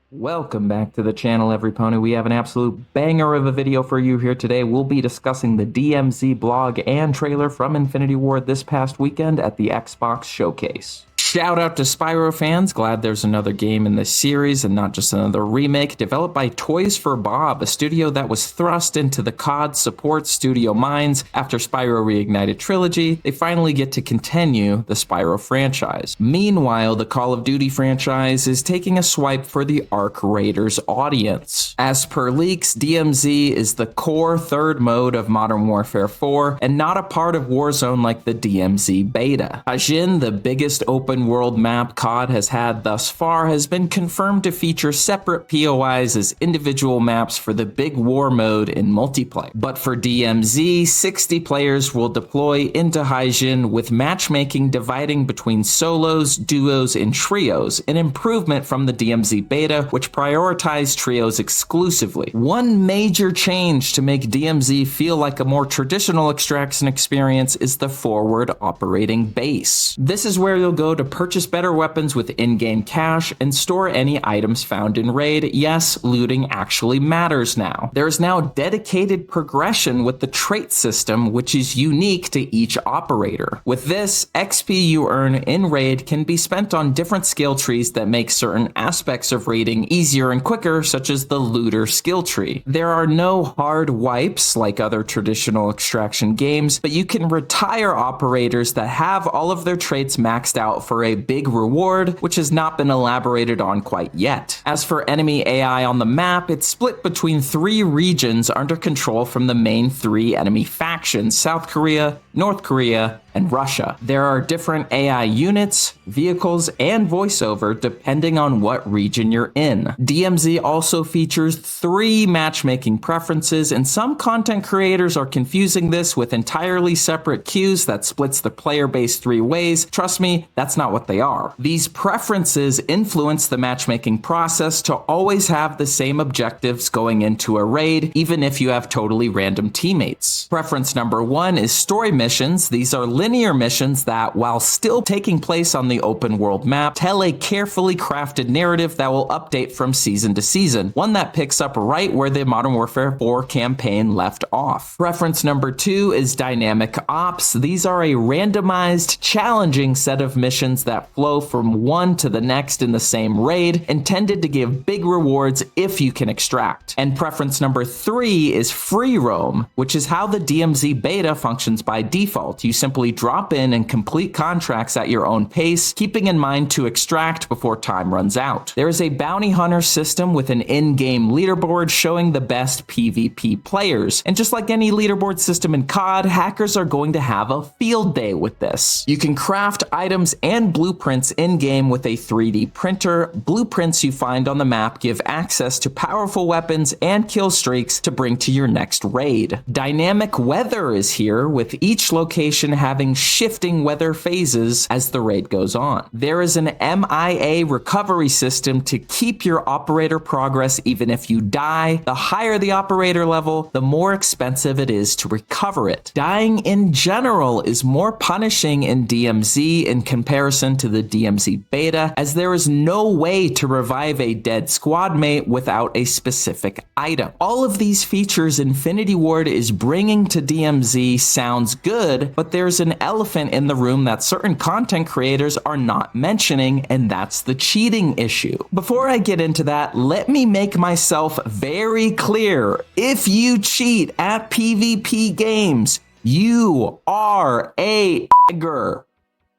Welcome back to the channel, everypony. We have an absolute banger of a video for you here today. We'll be discussing the DMZ blog and trailer from Infinity Ward this past weekend at the Xbox Showcase. Shout out to Spyro fans, glad there's another game in this series and not just another remake. Developed by Toys for Bob, a studio that was thrust into the COD support studio mines after Spyro Reignited Trilogy. They finally get to continue the Spyro franchise. Meanwhile, the Call of Duty franchise is taking a swipe for the Arc Raiders audience. As per leaks, DMZ is the core third mode of Modern Warfare 4 and not a part of Warzone like the DMZ beta. Hajin, the biggest open world map COD has had thus far, has been confirmed to feature separate POIs as individual maps for the big war mode in multiplayer. But for DMZ, 60 players will deploy into Hajin, with matchmaking dividing between solos, duos, and trios, an improvement from the DMZ beta, which prioritized trios exclusively. One major change to make DMZ feel like a more traditional extraction experience is the forward operating base. This is where you'll go to purchase better weapons with in-game cash and store any items found in raid. Yes, looting actually matters now. There is now dedicated progression with the trait system, which is unique to each operator. With this, XP you earn in raid can be spent on different skill trees that make certain aspects of raiding easier and quicker, such as the looter skill tree. There are no hard wipes like other traditional extraction games, but you can retire operators that have all of their traits maxed out for a big reward, which has not been elaborated on quite yet. As for enemy AI on the map, it's split between 3 regions under control from the main 3 enemy factions: South Korea, North Korea, and Russia. There are different AI units, vehicles, and voiceover depending on what region you're in. DMZ also features 3 matchmaking preferences, and some content creators are confusing this with entirely separate queues that splits the player base 3 ways. Trust me, that's not what they are. These preferences influence the matchmaking process to always have the same objectives going into a raid, even if you have totally random teammates. Preference number 1 is story missions. These are linear missions that, while still taking place on the open world map, tell a carefully crafted narrative that will update from season to season, one that picks up right where the Modern Warfare 4 campaign left off. Preference number 2 is dynamic ops. These are a randomized, challenging set of missions that flow from one to the next in the same raid, intended to give big rewards if you can extract. And preference number 3 is free roam, which is how the DMZ beta functions by default. You simply drop in and complete contracts at your own pace, keeping in mind to extract before time runs out. There is a bounty hunter system with an in-game leaderboard showing the best PvP players. And just like any leaderboard system in COD, hackers are going to have a field day with this. You can craft items and blueprints in-game with a 3D printer. Blueprints you find on the map give access to powerful weapons and kill streaks to bring to your next raid. Dynamic weather is here, with each location having shifting weather phases as the raid goes on. There is an MIA recovery system to keep your operator progress even if you die. The higher the operator level, the more expensive it is to recover it. Dying in general is more punishing in DMZ in comparison to the DMZ beta, as there is no way to revive a dead squad mate without a specific item. All of these features Infinity Ward is bringing to DMZ sounds good, but there's an elephant in the room that certain content creators are not mentioning, and that's the cheating issue. Before I get into that, let me make myself very clear. If you cheat at PvP games, you are a nigger.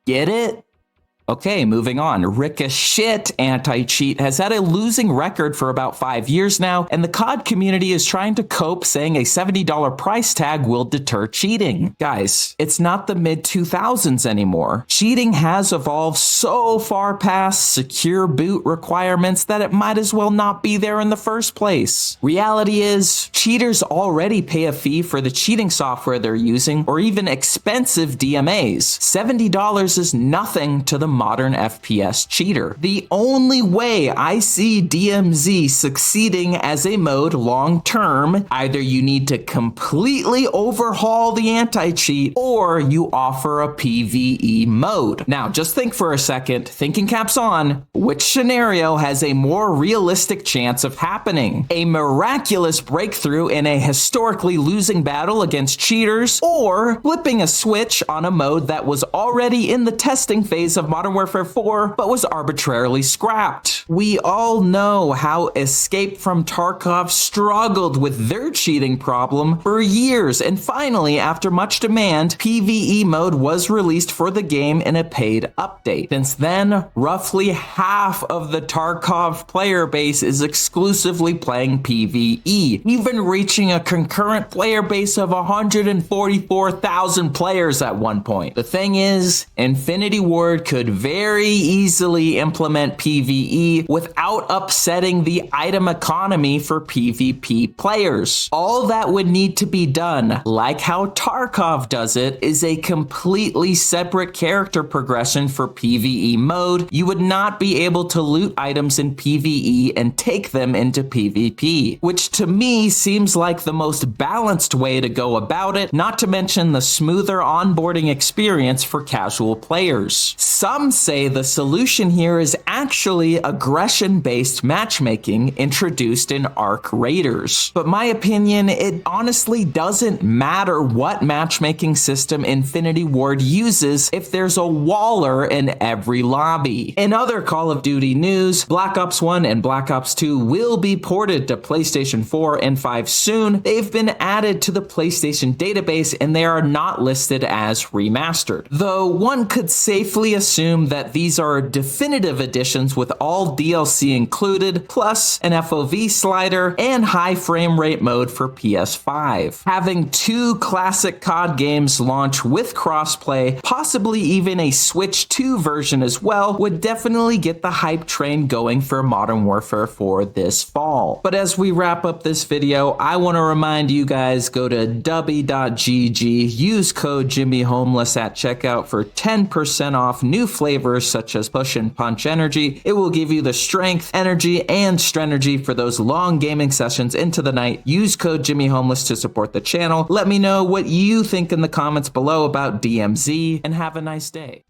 Get it? Okay, moving on. Ricochet Anti-Cheat has had a losing record for about 5 years now, and the COD community is trying to cope, saying a $70 price tag will deter cheating. Guys, it's not the mid-2000s anymore. Cheating has evolved so far past secure boot requirements that it might as well not be there in the first place. Reality is, cheaters already pay a fee for the cheating software they're using, or even expensive DMAs. $70 is nothing to the modern FPS cheater. The only way I see DMZ succeeding as a mode long term, either you need to completely overhaul the anti-cheat or you offer a PvE mode. Now, just think for a second, thinking caps on, which scenario has a more realistic chance of happening? A miraculous breakthrough in a historically losing battle against cheaters, or flipping a switch on a mode that was already in the testing phase of Modern Warfare 4 but was arbitrarily scrapped? We all know how Escape from Tarkov struggled with their cheating problem for years, and finally, after much demand, PvE mode was released for the game in a paid update. Since then, roughly half of the Tarkov player base is exclusively playing PvE, even reaching a concurrent player base of 144,000 players at one point. The thing is, Infinity Ward could very easily implement PvE without upsetting the item economy for PvP players. All that would need to be done, like how Tarkov does it, is a completely separate character progression for PvE mode. You would not be able to loot items in PvE and take them into PvP, which to me seems like the most balanced way to go about it, not to mention the smoother onboarding experience for casual players. Some say the solution here is actually aggression-based matchmaking introduced in Arc Raiders. But my opinion, it honestly doesn't matter what matchmaking system Infinity Ward uses if there's a waller in every lobby. In other Call of Duty news, Black Ops 1 and Black Ops 2 will be ported to PlayStation 4 and 5 soon. They've been added to the PlayStation database and they are not listed as remastered. Though one could safely assume that these are definitive editions with all DLC included, plus an FOV slider and high frame rate mode for PS5. Having two classic COD games launch with crossplay, possibly even a Switch 2 version as well, would definitely get the hype train going for Modern Warfare 4 this fall. But as we wrap up this video, I want to remind you guys, go to dubby.gg, use code JimmyHomeless at checkout for 10% off new flavors such as Push and Punch Energy. It will give you the strength, energy, and strenergy for those long gaming sessions into the night. Use code JimmyHomeless to support the channel. Let me know what you think in the comments below about DMZ, and have a nice day.